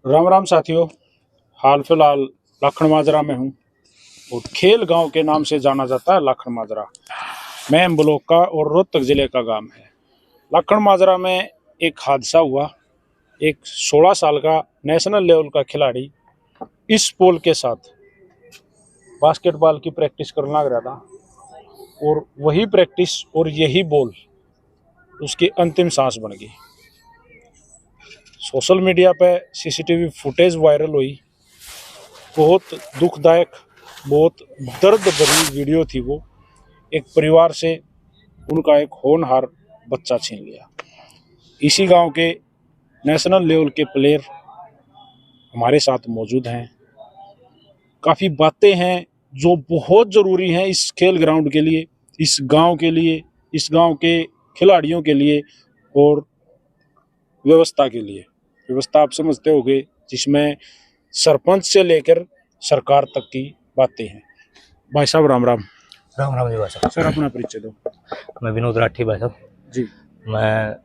राम राम साथियों। हाल फिलहाल लाखन माजरा में हूँ और खेल गांव के नाम से जाना जाता है लाखन माजरा। मैम ब्लॉक का और रोहतक जिले का गांव है। लाखन माजरा में एक हादसा हुआ। एक 16 साल का नेशनल लेवल का खिलाड़ी इस पोल के साथ बास्केटबॉल की प्रैक्टिस करने लग रहा था और वही प्रैक्टिस और यही बॉल उसकी अंतिम सांस बन गई। सोशल मीडिया पे सीसीटीवी फुटेज वायरल हुई। बहुत दुखदायक, बहुत दर्द भरी वीडियो थी वो। एक परिवार से उनका एक होनहार बच्चा छीन लिया। इसी गांव के नेशनल लेवल के प्लेयर हमारे साथ मौजूद हैं। काफ़ी बातें हैं जो बहुत ज़रूरी हैं इस खेल ग्राउंड के लिए, इस गांव के लिए, इस गांव के खिलाड़ियों के लिए और व्यवस्था के लिए। व्यवस्था आप समझते होंगे, जिसमें सरपंच से लेकर सरकार तक की बातें हैं। भाई साहब राम राम। राम राम जी भाई साहब। सर अपना परिचय दो। मैं विनोद राठी भाई साहब जी। मैं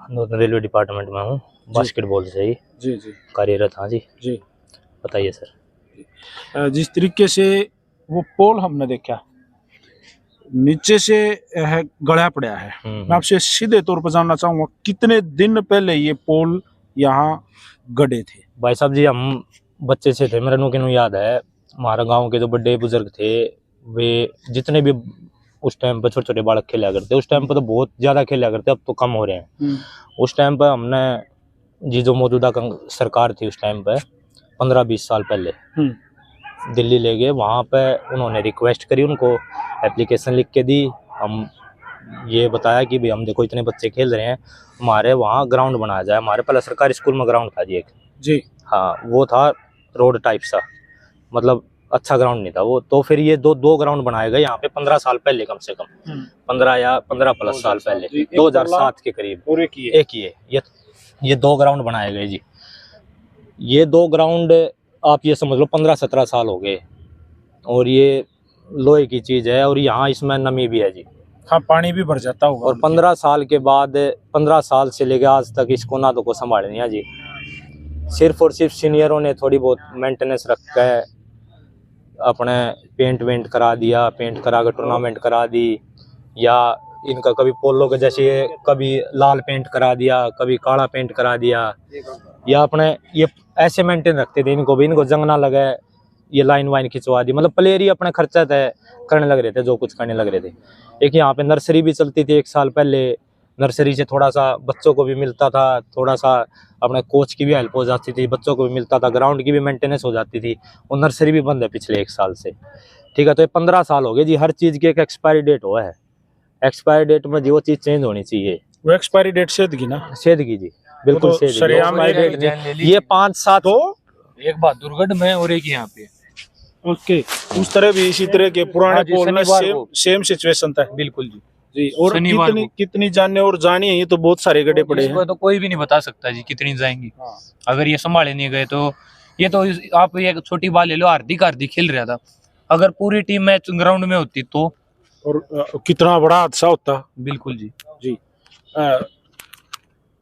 नॉर्दर्न रेलवे डिपार्टमेंट में हूँ, बास्केटबॉल से ही जी कार्यरत। हाँ जी जी। बताइए सर। जिस तरीके से वो पोल हमने देखा, नीचे से है गड़ा पड़ा है। मैं आपसे सीधे तौर पर जानना चाहूंगा, कितने दिन पहले ये पोल यहाँ गड़े थे? भाई साहब जी हम बच्चे से थे, मेरे नु याद है। हमारा गांव के जो बड़े बुजुर्ग थे वे जितने भी उस टाइम पर छोटे छोटे बालक खेला करते, उस टाइम पर तो बहुत ज्यादा खेला करते, अब तो कम हो रहे हैं। उस टाइम पर हमने जी जो मौजूदा सरकार थी उस टाइम पर 15-20 साल पहले दिल्ली ले गए। वहाँ पे उन्होंने रिक्वेस्ट करी, उनको एप्लीकेशन लिख के दी। हम ये बताया कि भाई हम देखो इतने बच्चे खेल रहे हैं, हमारे वहाँ ग्राउंड बनाया जाए। हमारे पहले सरकारी स्कूल में ग्राउंड था जी एक। जी हाँ, वो था रोड टाइप सा, मतलब अच्छा ग्राउंड नहीं था वो। तो फिर ये दो ग्राउंड बनाए गए यहाँ पे 15 साल पहले, कम से कम 15 या 15 प्लस साल पहले, 2007 के करीब। और एक ही है ये 2 ग्राउंड बनाए गए जी। ये 2 ग्राउंड आप ये समझ लो 15-17 साल हो गए और ये लोहे की चीज है और यहाँ इसमें नमी भी है जी। हाँ, पानी भी भर जाता होगा। और 15 साल के बाद 15 साल से लेकर आज तक इसको ना तो को संभाले नहीं है जी। सिर्फ और सिर्फ सीनियरों ने थोड़ी बहुत मेंटेनेंस रख के अपने पेंट वेंट करा दिया, पेंट करा कर टूर्नामेंट करा दी, या इनका कभी पोलो के जैसे कभी लाल पेंट करा दिया, कभी काला पेंट करा दिया, या अपने ये ऐसे मेंटेन रखते थे इनको भी, इनको जंग ना लगे, ये लाइन वाइन खिंचवा दी। मतलब प्लेयर ही अपने खर्चा तय करने लग रहे थे, जो कुछ करने लग रहे थे। एक यहाँ पे नर्सरी भी चलती थी 1 साल पहले। नर्सरी से थोड़ा सा बच्चों को भी मिलता था, थोड़ा सा अपने कोच की भी हेल्प हो जाती थी, बच्चों को भी मिलता था, ग्राउंड की भी मेंटेनेंस हो जाती थी। और नर्सरी भी बंद है पिछले 1 साल से, ठीक है। तो ये 15 साल हो गए जी। हर चीज की एक एक्सपायरी डेट हुआ है। एक्सपायरी डेट में जी वो चीज चेंज होनी चाहिए। वो एक्सपायरी डेट सेधगी ना? सेधगी जी, बिल्कुल तो सेधगी। एक्सपायरी डेट नहीं, ये 5-7 तो एक बहादुरगढ़ में और एक यहाँ पे। ओके, उस तरह भी इसी तरह के पुराने पोल में सेम सिचुएशन था। बिल्कुल जी जी। और कितनी जाने और जानी है, ये तो बहुत सारे गड्ढे पड़े हैं। तो कोई भी नहीं बता सकता जी कितनी जाएंगी। अगर ये संभाले नहीं गए तो ये तो आप ये छोटी बात ले लो, हार्दिक खेल रहा था, अगर पूरी टीम मैच ग्राउंड में होती तो और कितना बड़ा हादसा होता। बिल्कुल जी। जी।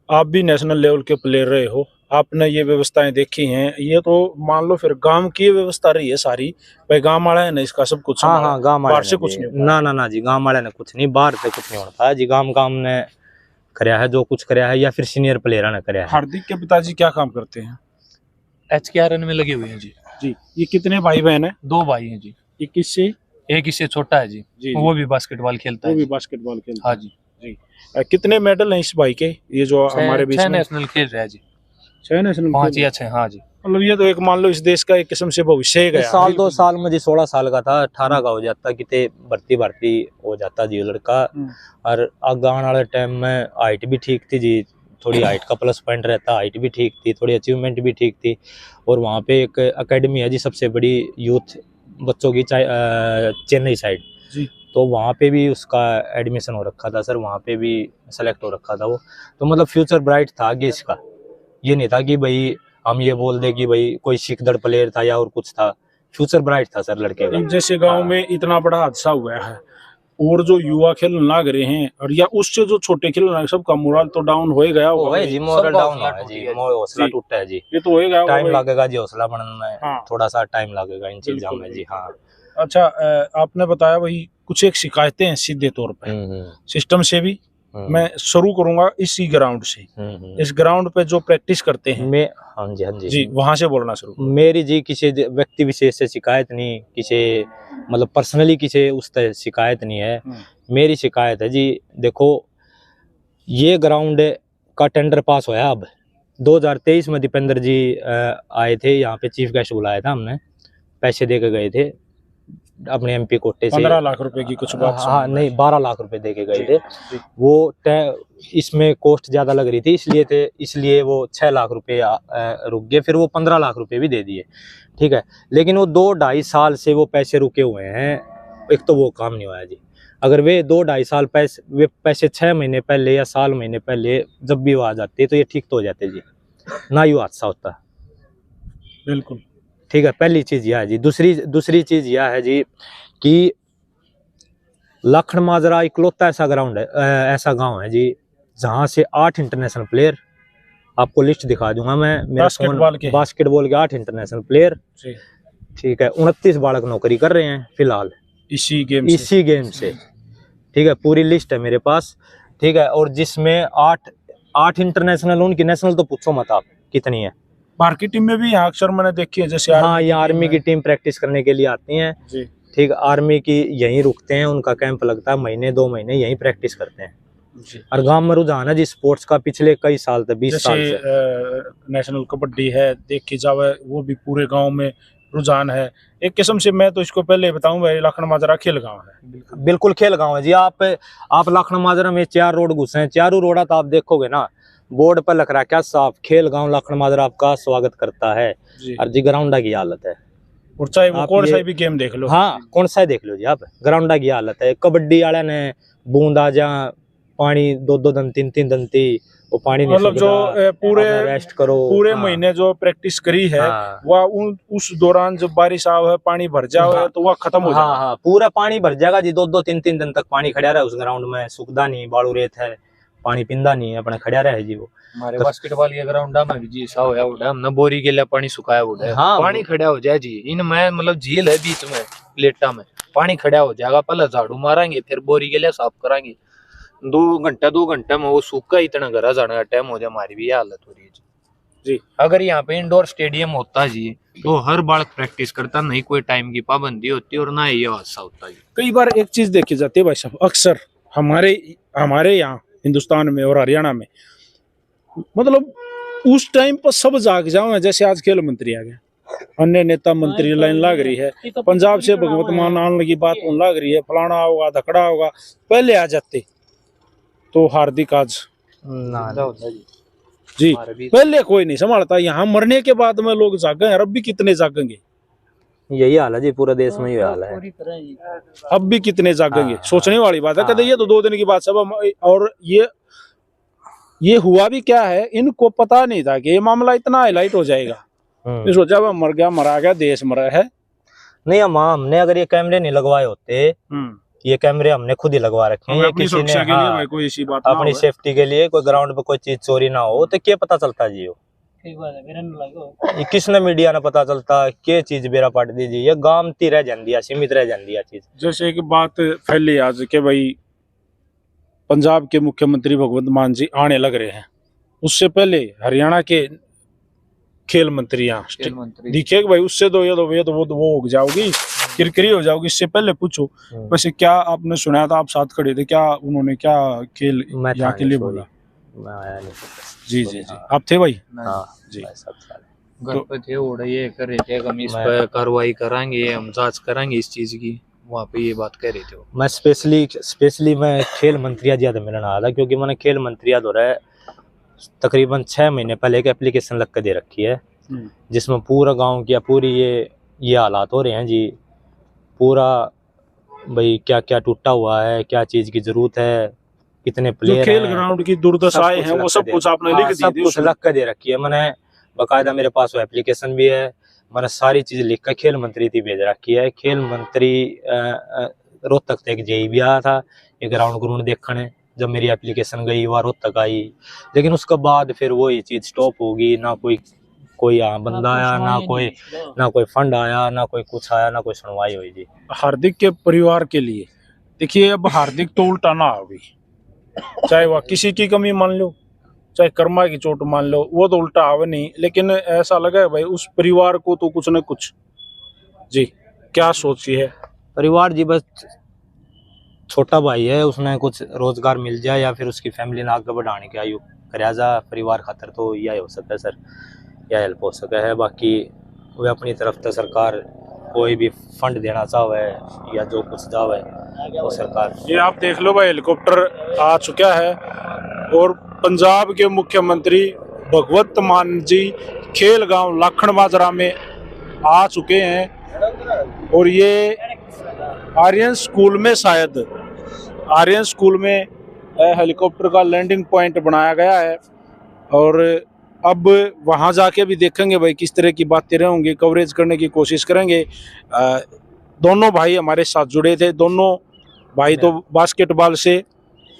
आप भी नेशनल लेवल के प्लेयर रहे हो, आपने ये व्यवस्थाएं देखी हैं। ये तो मान लो फिर गांव की व्यवस्था रही है सारी, भाई गांव वाला है ना इसका सब कुछ। हाँ, गांव बाहर से कुछ नहीं। ना जी, गांव वाले ने कुछ नहीं, बाहर से कुछ नहीं होता है जी। गांव ने कराया है जो कुछ कराया है, या फिर सीनियर प्लेयर ने कराया है। हार्दिक के पिताजी क्या काम करते हैं? HKRN में लगे हुए हैं जी। जी। ये कितने भाई बहन है? 2 भाई हैं जी। एक इससे छोटा है जी। वो भी बास्केटबॉल खेलता है। वो भी बास्केटबॉल खेलता है। हाँ जी। कितने मेडल हैं इस भाई के? ये जो हमारे बीच में 6 नेशनल खेल रहा है जी। 6 नेशनल? 5 या 6। हाँ जी। मतलब ये तो एक मान लो इस देश का एक किस्म से भविष्य गया। 1-2 साल में जी 16 साल का था, 18 का हो जाता, कितने भर्ती हो जाता जी लड़का। और आगे आने वाले टाइम में हाइट भी ठीक थी जी, थोड़ी हाइट का प्लस पॉइंट रहता, हाइट भी ठीक थी, थोड़ी अचीवमेंट भी ठीक थी। और वहाँ पे एक अकेडमी है जी, सबसे बड़ी यूथ बच्चों की, चेन्नई साइड जी। तो वहाँ पे भी उसका एडमिशन हो रखा था सर, वहाँ पे भी सेलेक्ट हो रखा था वो। तो मतलब फ्यूचर ब्राइट था आगे इसका। ये नहीं था कि भाई हम ये बोल दे कि भाई कोई शिकदड़ प्लेयर था या और कुछ था। फ्यूचर ब्राइट था सर लड़के का। जैसे गांव में इतना बड़ा हादसा हुआ है, और जो युवा खेलने लग रहे हैं और या उससे जो छोटे खेलने लगे सबका मोरल तो डाउन हो ही गया वो होगा है जी, मोरल सबका डाउन हौसला है टूट जी, गया जी। हौसला जी। टूटा है जी। ये तो हो ही गया होगा टाइम भाई। लगेगा जी हौसला बनने में, हाँ। थोड़ा सा टाइम लगेगा इन चीजों बिल्कुल, में जी। हाँ। अच्छा, आपने बताया वही कुछ एक शिकायतें हैं सीधे तौर पे सिस्टम से भी। मैं शुरू करूंगा इसी ग्राउंड से। इस ग्राउंड पे जो प्रैक्टिस करते हैं मैं, हाँ जी, हाँ जी, जी, वहां से बोलना शुरू करो। मेरी जी किसी व्यक्ति विशेष से शिकायत नहीं, किसी मतलब पर्सनली किसी उस तरह शिकायत नहीं है। मेरी शिकायत है जी, देखो ये ग्राउंड का टेंडर पास होया अब 2023 में। दीपेंद्र जी आए थे यहाँ पे, चीफ गेस्ट बुलाया था हमने, पैसे दे के गए थे अपने एमपी कोटे से। 15 लाख रुपए की कुछ बात। हाँ नहीं, 12 लाख रुपए दे के गए थे जी। वो। इसमें कॉस्ट ज्यादा लग रही थी, इसलिए वो 6 लाख रुपए रुक गए, फिर वो 15 लाख रुपए भी दे दिए, ठीक है। लेकिन वो 2-2.5 साल से वो पैसे रुके हुए हैं, एक तो वो काम नहीं हुआ जी। अगर वे 2-2.5 साल पैसे 6 महीने पहले या साल महीने पहले जब भी वो आ जाते तो ये ठीक तो हो जाते जी, ना यूँ हादसा होता। बिल्कुल ठीक है, पहली चीज यह है जी। दूसरी चीज यह है जी कि लखन माजरा इकलौता ऐसा ग्राउंड है, ऐसा गांव है जी जहां से 8 इंटरनेशनल प्लेयर, आपको लिस्ट दिखा दूंगा मैं, बास्केटबॉल के 8 इंटरनेशनल प्लेयर, ठीक है। 29 बालक नौकरी कर रहे हैं फिलहाल इसी गेम से, ठीक है। पूरी लिस्ट है मेरे पास, ठीक है। और जिसमें 8 इंटरनेशनल, उनकी नेशनल तो पूछो मत आप कितनी है। बाहर की टीम में भी यहाँ अक्सर मैंने देखी है, जैसे हाँ, ये आर्मी की टीम प्रैक्टिस करने के लिए आती हैं, ठीक। आर्मी की यहीं रुकते हैं, उनका कैंप लगता है महीने 2 महीने, यहीं प्रैक्टिस करते हैं। और गांव में रुझान है जी स्पोर्ट्स का पिछले कई साल से, 20 साल से। नेशनल कबड्डी है, देखी जावे वो भी पूरे गांव में रुझान है एक किस्म से। मैं तो इसको पहले बताऊं भाई, लखन माजरा खेल गांव है, बिल्कुल खेल गांव है जी। आप लखन माजरा में 4 रोड घुसे हैं, चारों रोड तो आप देखोगे ना, बोर्ड पर लिख रहा है क्या साफ, खेल गांव लखन माजरा आपका स्वागत करता है। और जी ग्राउंड की हालत है, और चाहे वो कौन सा भी गेम देख लो, हाँ कौन सा देख लो जी आप, ग्राउंड की हालत है। कबड्डी वाले ने बूंद आ जा पानी 2-2 दिन 3-3 दिन थी, वो पानी नहीं, मतलब जो पूरे रेस्ट करो, पूरे हाँ। महीने जो प्रैक्टिस करी है, हाँ। वह उस दौरान जब बारिश आवे, पानी भर जावे, हाँ। तो वह खत्म हो जाएगा। हाँ, पूरा पानी भर जाएगा जी, 2-2 3-3 दिन तक पानी खड़ा रहा है उस ग्राउंड में, सूखदा नहीं, बालू रेत है, पानी पिंदा नहीं है, अपने खड़ा रहा है जी वो। हमारे बास्केटबॉल के ग्राउंड में भी जी ऐसा होया उड़ा, हमने बोरी के लिए पानी सुखाया उड़ा, हाँ, पानी खड़ा हो जाए जी। इनमें मतलब झील है बीच में, लेटा में पानी खड़ा हो जाएगा, पहले झाड़ू मारेंगे, फिर बोरी के लिए साफ कराएंगे, 2 घंटे में वो सूखा इतना घरा जाने का टाइम हो जाए, हमारी भी हालत हो रही है जी। अगर यहाँ पे इंडोर स्टेडियम होता जी तो हर बालक प्रैक्टिस करता, नहीं कोई टाइम की पाबंदी होती और ना ये हादसा होता जी। कई बार एक चीज देखी जाती है भाई साहब, अक्सर हमारे यहाँ हिंदुस्तान में और हरियाणा में, मतलब उस टाइम पर सब जाग जाओ, जैसे आज खेल मंत्री आ गया, अन्य नेता मंत्री लाइन लग रही है, पंजाब से भगवत मान आने की बात लग रही है, फलाना होगा धकड़ा होगा, पहले आ जाते तो हार्दिक आज जी पहले कोई नहीं संभालता। यहाँ मरने के बाद में लोग जागे हैं, अब भी कितने जागेंगे, यही हाल है जी, पूरे देश में यही हाल है, अब भी कितने जागेंगे। सोचने वाली बात है, कहते ये तो 2 दिन की बात सब। और ये हुआ भी क्या है, इनको पता नहीं था कि ये मामला इतना हाईलाइट हो जाएगा। ये सोचा वह मर गया, मरा गया, देश मरा है। नहीं, हमने अगर ये कैमरे नहीं लगवाए होते, ये कैमरे हमने खुद ही लगवा रखे हैं, अपनी सुरक्षा के लिए भाई, कोई ऐसी बात अपनी सेफ्टी के लिए, कोई ग्राउंड पे कोई चीज चोरी ना हो, तो क्या पता चलता जी वो, किसने मीडिया ने पता चलता के चीज बेरा पाट दीजिए, ये गामती रह जाती है, सीमित रह जाती है चीज। जैसे कि बात फैली आज के भाई पंजाब के मुख्यमंत्री भगवंत मान जी आने लग रहे हैं, उससे पहले हरियाणा के खेल मंत्री यहाँ दिखे भाई, उससे तो ये तो वो हो जाओगी, किरकिरी हो जाओगी। इससे पहले पूछो वैसे क्या आपने सुना था, आप साथ खड़े थे, क्या उन्होंने क्या खेल यहाँ के लिए बोला? जी जी जी, आप थे भाई? जी, घर पे थे, उड़ा ये कर रहे थे, हम इस पर कार्रवाई कराएंगे, हम जांच कराएंगे इस चीज की, वहाँ पे ये बात कह रहे थे। मैं स्पेशली मैं खेल मंत्री जी मिलने आया था, क्योंकि मैंने खेल मंत्री द्वारा तकरीबन 6 महीने पहले एक एप्लीकेशन लग के दे रखी है, जिसमें पूरा गांव की पूरी ये हालात हो रहे हैं जी, पूरा भाई क्या क्या टूटा हुआ है, क्या चीज की जरूरत है, कितने प्लेयर खेल ग्राउंड की दुर्दशाएं हैं, वो सब कुछ आपने लिख दी, सब कुछ लग के दे रखी है मैंने, बाकायदा मेरे पास वो एप्लीकेशन भी है, मैंने सारी चीज लिख कर खेल मंत्री थी भेज रखी है। खेल मंत्री रोहतक तक जेई भी आया था, ये ग्राउंड ग्राउंड देखने, जब मेरी एप्लीकेशन गई वह रोहतक आई, लेकिन उसके बाद फिर वही चीज स्टॉप होगी, ना कोई बंदा आया, ना कोई फंड आया, ना कोई कुछ आया, ना कोई सुनवाई हुई जी। हार्दिक के परिवार के लिए देखिए, अब हार्दिक तो उल्टा ना होगी, चाहे वह किसी की कमी मान लो, चाहे कर्मा की चोट मान लो, वो तो उल्टा आवे नहीं, लेकिन ऐसा लगा है भाई उस परिवार को तो कुछ न कुछ। जी, क्या सोची है परिवार जी? बस छोटा भाई है, उसने कुछ रोजगार मिल जाए या फिर उसकी फैमिली ने आगे बढ़ाने के आयु कराया जा परिवार खातर, तो यह हो सकता है सर, यह हेल्प हो सका है। बाकी वे अपनी तरफ से सरकार कोई भी फंड देना चाहे या जो कुछ चाहे वो सरकार। ये आप देख लो भाई, हेलीकॉप्टर आ चुका है और पंजाब के मुख्यमंत्री भगवंत मान जी खेल गांव लाखन बाजरा में आ चुके हैं, और ये आर्यन स्कूल में, शायद आर्यन स्कूल में हेलीकॉप्टर का लैंडिंग पॉइंट बनाया गया है, और अब वहां जाके भी देखेंगे भाई किस तरह की बातें रहेंगी, कवरेज करने की कोशिश करेंगे। दोनों भाई हमारे साथ जुड़े थे, दोनों भाई तो बास्केटबॉल से।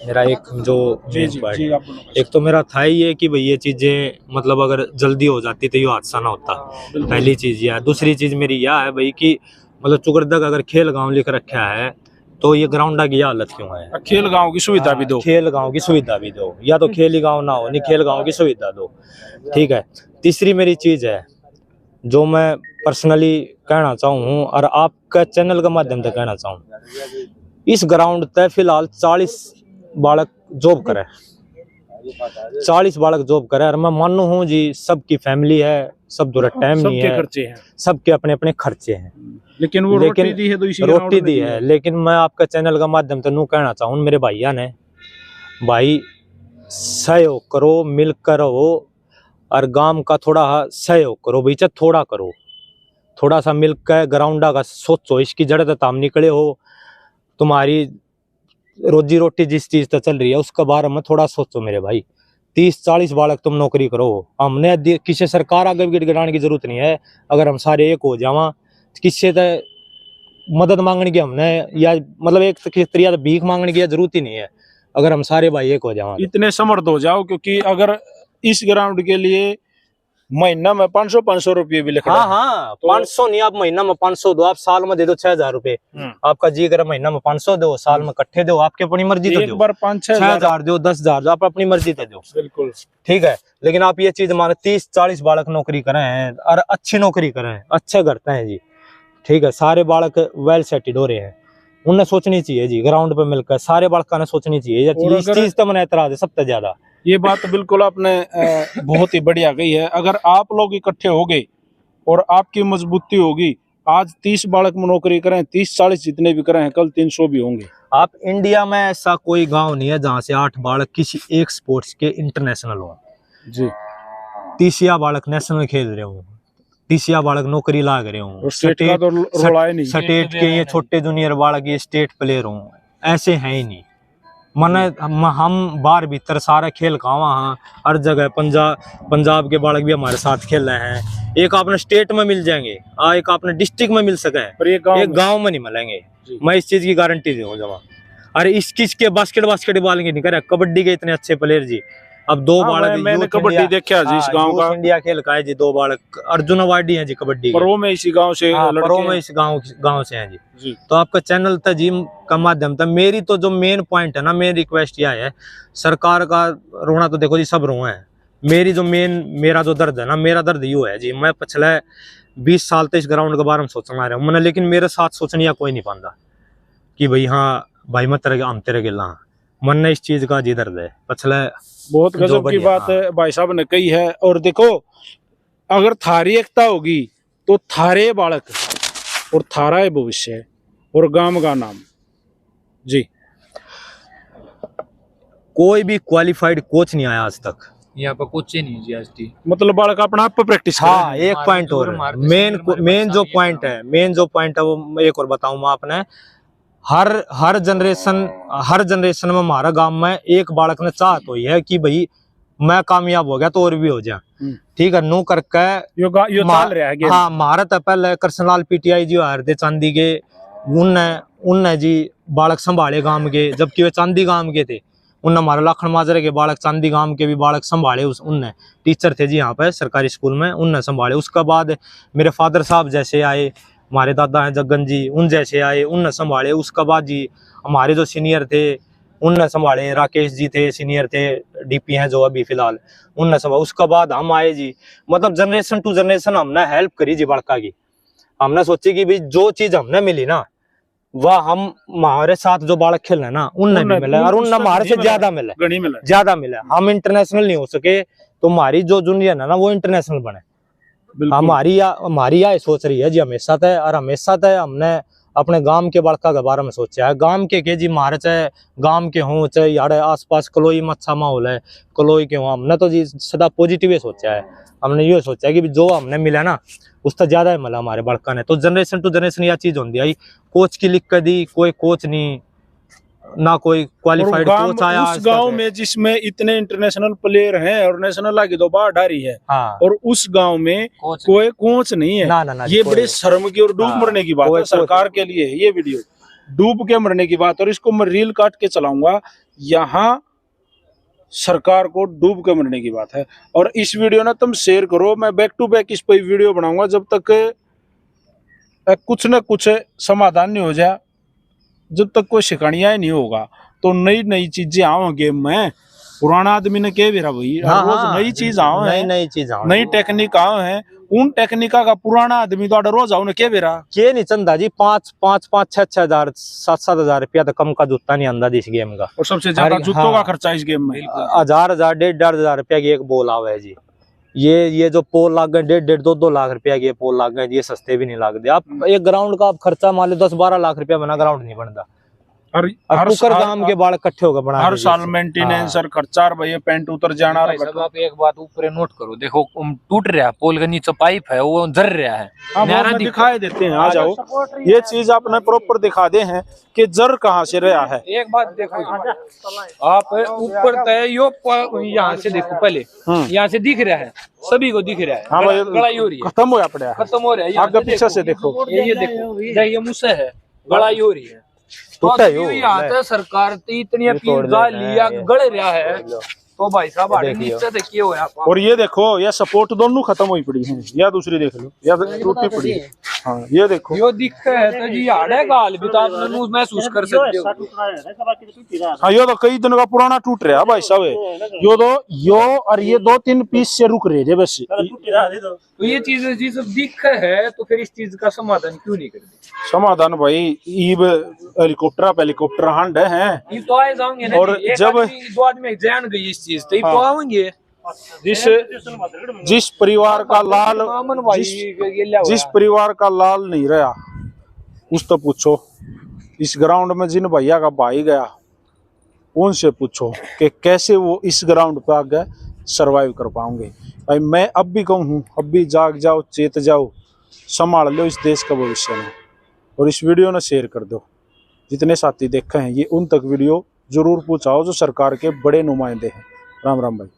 मेरा एक जो जी जी जी, आप बोलो। एक तो मेरा था ही ये कि भाई ये चीजें मतलब अगर जल्दी हो जाती तो ये हादसा ना होता, पहली चीज यह है। दूसरी चीज मेरी यह है भाई कि मतलब चुकरदग अगर खेल गांव लिख रखा है तो ये ग्राउंडा की हालत क्यों है? खेल गांव की सुविधा भी दो, खेल गांव की सुविधा भी दो, या तो खेल ही गांव ना हो, नहीं खेल गांव की सुविधा दो, ठीक है। तीसरी मेरी चीज है जो मैं पर्सनली कहना चाहूँ और आपका चैनल के माध्यम से कहना चाहूँ, इस ग्राउंड तय फिलहाल 40 बालक जॉब करे, 40 बालक जॉब करे, और मैं मानू हूँ जी सबकी फैमिली है, सब दूर टाइम नहीं है, खर्चे हैं, सबके अपने अपने खर्चे हैं, लेकिन वो रोटी दी है तो इसी रोटी दी है। लेकिन मैं आपका चैनल का माध्यम से नू कहना चाहूँ मेरे भैया ने, भाई सहयोग करो, मिलकर हो, और गांव का थोड़ा सहयोग करो भाई, चाहे थोड़ा करो, थोड़ा सा मिलकर ग्राउंडा का सोचो, इसकी जड़ तक हम निकले हो, तुम्हारी रोजी रोटी जिस चीज तक चल रही है उसका बारे में थोड़ा सोचो मेरे भाई। 30-40 बालक तुम नौकरी करो, हमने किसी सरकार आगे गिड़गिड़ाने की जरूरत नहीं है। अगर हम सारे एक हो जावा, किससे मदद मांगने की हमने, या मतलब एक तरीका भीख मांगने की जरूरत ही नहीं है, अगर हम सारे भाई एक हो जावा, इतने समर्थ हो जाओ। क्योंकि अगर इस ग्राउंड के लिए महीना में 500 रुपये भी लिख, हाँ तो 500 नहीं, आप महीना में 500 दो, आप साल में दे दो 6000 रुपए, आपका जी करे महीना में 500 दो, साल में इकट्ठे दो, आपकी अपनी मर्जी तो दो, 5-6 दो, 10,000 दो, आप अपनी मर्जी तो दो, बिल्कुल ठीक है। लेकिन आप ये चीज माने 30-40 बालक नौकरी करें हैं और अच्छी नौकरी करें, अच्छे करते हैं जी, ठीक है, सारे बालक वेल सेटेड हो रहे हैं, उन्हें सोचनी चाहिए जी, ग्राउंड पे मिलकर सारे बालक ने सोचनी चाहिए इस चीज तो मैंने एतराज है सबसे ज्यादा। ये बात बिल्कुल आपने बहुत ही बढ़िया कही है। अगर आप लोग इकट्ठे हो गए और आपकी मजबूती होगी, आज 30 बालक में नौकरी करें, 30-40 जितने भी करें, कल 300 भी होंगे। आप इंडिया में ऐसा कोई गांव नहीं है जहां से 8 बालक किसी एक स्पोर्ट्स के इंटरनेशनल हो जी, 30 बालक नेशनल खेल रहे हो, 30 बालक नौकरी लाग रहे हो, स्टेट के ये छोटे जूनियर बालक ये स्टेट प्लेयर हो, ऐसे हैं ही नहीं। मन हम बाहर भीतर सारा खेल खावा, हाँ हर जगह पंजाब के बालक भी हमारे साथ खेल रहे हैं, एक आपने स्टेट में मिल जाएंगे, एक आपने डिस्ट्रिक्ट में मिल सके हैं, पर एक गांव में नहीं मिलेंगे, मैं इस चीज की गारंटी दूंगा जमा। अरे इसके बास्केटबॉल के नहीं करे, कबड्डी के इतने अच्छे प्लेयर जी, अब 2 बालक मैंने कबड्डी देखा जी, इस गांव का इंडिया खेल का है जी, 2 बालक अर्जुन अवार्डी हैं जी कबड्डी, प्रो में इसी गांव से, प्रो में इस गांव से हैं जी। तो आपका चैनल था जी का माध्यम था, मेरी तो जो मेन पॉइंट है ना, मेन रिक्वेस्ट यह है, सरकार का रोना तो देखो जी सब रोए हैं, मेरी जो मेरा जो दर्द है ना, मेरा दर्द यू है जी, मैं पिछले 20 साल तक इस ग्राउंड के बारे में सोचना रहा हूँ मैंने, लेकिन मेरे साथ सोचने कोई नहीं पाता कि भाई हाँ भाई मैं हम तेरे गिला, मन ने इस चीज का जी दर्द है पिछले। बहुत गजब की बात है भाई साहब ने कही है। और देखो, अगर थारी एकता होगी तो थारे बालक और थारा है भविष्य और गांव का नाम जी। कोई भी क्वालिफाइड कोच नहीं आया आज तक यहाँ पर, कोच ही नहीं जी आज टी, मतलब बालक अपना आप प्रैक्टिस। हाँ एक पॉइंट और मेन जो पॉइंट है वो एक और बताऊं मैं आपने, हर जनरेशन में हमारा गांव में एक बालक ने चाहत हुई है कि भाई मैं कामयाब हो गया तो और भी हो जाए, ठीक है, नू करके यो चल रहा है। हाँ, महारत है पहले कृष्णलाल पीटीआई जी हार दे चांदी के, उनने जी बालक संभाले गांव के, जबकि वे चांदी गांव के थे। उन हमारे लाखन माजरे के बालक चांदी गांव के भी बालक संभाले, उनने टीचर थे जी यहाँ पे सरकारी स्कूल में, उनने संभाले। उसके बाद मेरे फादर साहब जैसे आए, हमारे दादा हैं जग्गन जी, उन जैसे आए, उनने संभाले। उसके बाद जी हमारे जो सीनियर थे उनने संभाले, राकेश जी थे सीनियर थे, डीपी हैं जो अभी फिलहाल, उनने संभाला। उसके बाद हम आए जी, मतलब जनरेशन टू जनरेशन हमने हेल्प करी जी बड़का की। हमने सोची कि भाई जो चीज हमने मिली ना वह हम हमारे साथ जो बालक खेल रहे हैं ना उनने भी मिला, और उनने हमारे से ज्यादा मिला। हम इंटरनेशनल नहीं हो सके तो हमारी जो यूनियन है ना वो इंटरनेशनल बने। हमारी यह सोच रही है जी हमेशा तय, और हमेशा तय हमने अपने गांव के बड़का के बारे में सोचा है। गांव के जी मारे चाहे गांव के हों चाहे यार आसपास कलोई में अच्छा माहौल है, कलोई के हों, हमने तो जी सदा पॉजिटिव ही सोचा है। हमने ये सोचा है कि जो हमने मिला ना उससे ज्यादा ही मिला हमारे बड़का ने। तो जनरेशन टू जनरेशन यह चीज होती है। कोच की लिख कर दी, कोई कोच नहीं ना, कोई क्वालिफाइड कोच आया उस गांव में जिसमें इतने इंटरनेशनल प्लेयर हैं और नेशनल आगे तो बाढ़ आ रही है। हाँ। और उस गांव में कोई कोच नहीं है। ना, ये बड़े शर्म की और डूब मरने की बात है सरकार के लिए। ये वीडियो डूब के मरने की बात, और इसको मैं रील काट के चलाऊंगा। यहाँ सरकार को डूब के मरने की बात है। और इस वीडियो ना तुम शेयर करो, मैं बैक टू बैक इस पर वीडियो बनाऊंगा जब तक कुछ न कुछ समाधान नहीं हो जाए, जब तक कोई शिकायत नहीं होगा। तो नई नई चीजें आओ गेम में। पुराना आदमी ने कह भी रहा भाई रोज नई चीज आओ है, नई टेक्निक आओ है। उन टेक्निका का पुराना आदमी तो रोज आओ ने कह भी रहा के नहीं चंदा जी 5,000 7,000 रुपया तो कम का जूता नहीं अंदा इस गेम का। और सबसे ज्यादा जूतों का खर्चा इस गेम में 1,000 1,500 रुपया की एक बॉल आवा है जी। ये जो पोल लाग गए 1.5 2 लाख रुपया के पोल लाग गए, ये सस्ते भी नहीं लागते। आप एक ग्राउंड का आप खर्चा मान लो 10-12 लाख रुपया बना ग्राउंड नहीं बनता। हर गांव के बाल इकट्ठे होकर बना हर साल मेंटेनेंस और खर्चा, भैया पेंट उतर जाना। आप एक बात ऊपर नोट करो, देखो टूट रहा है, पोल के नीचे पाइप है वो जर रहा है। दिखाई देते हैं, आ जाओ ये चीज आपने प्रॉपर दिखा दे हैं कि जर कहाँ से रहा है। एक बात देखो आप ऊपर तय यहाँ से देखो, पहले यहाँ से दिख रहा है, सभी को दिख रहा है। हाँ भाई, गड़ाई हो रही है, खत्म हो पड़ा है, खत्म हो रहा है। आगे पीछे से देखो, ये देखो ये मुझसे है, गड़ाई हो रही है। तो सरकार इतनी अपील लिया गड़ रहा है तो भाई साहब नीचे देखिए हो। और ये देखो ये सपोर्ट दोनों खत्म हुई पड़ी है, या दूसरी देख लो या टूटी पड़ी है। हाँ ये देखो यो दिक्कत है तो जी हाड़ गाल भी तो आप महसूस कर सकते हो। हाँ यो तो कई दिनों का पुराना टूट रहा है भाई साहब। यो और ये 2-3 पीस से रुक रहे थे बस। तो ये चीज जी सब दिक्कत है तो फिर इस चीज का समाधान क्यों नहीं करते? समाधान भाई ईब हेलीकॉप्टर हंड है ये तो आए जाएंगे ना। और जब 2 आदमी जान गई इस चीज तो तो आएंगे। जिस परिवार का लाल जिस परिवार का लाल नहीं रहा उस तो पूछो। इस ग्राउंड में जिन भैया का भाई गया उनसे पूछो कि कैसे वो इस ग्राउंड पे आगे सरवाइव कर पाओगे। भाई मैं अब भी कहूँ, अब भी जाग जाओ, चेत जाओ, संभाल लो इस देश का भविष्य में। और इस वीडियो ने शेयर कर दो, जितने साथी देखे हैं ये उन तक वीडियो जरूर पहुंचाओ जो सरकार के बड़े नुमाइंदे हैं। राम राम भाई।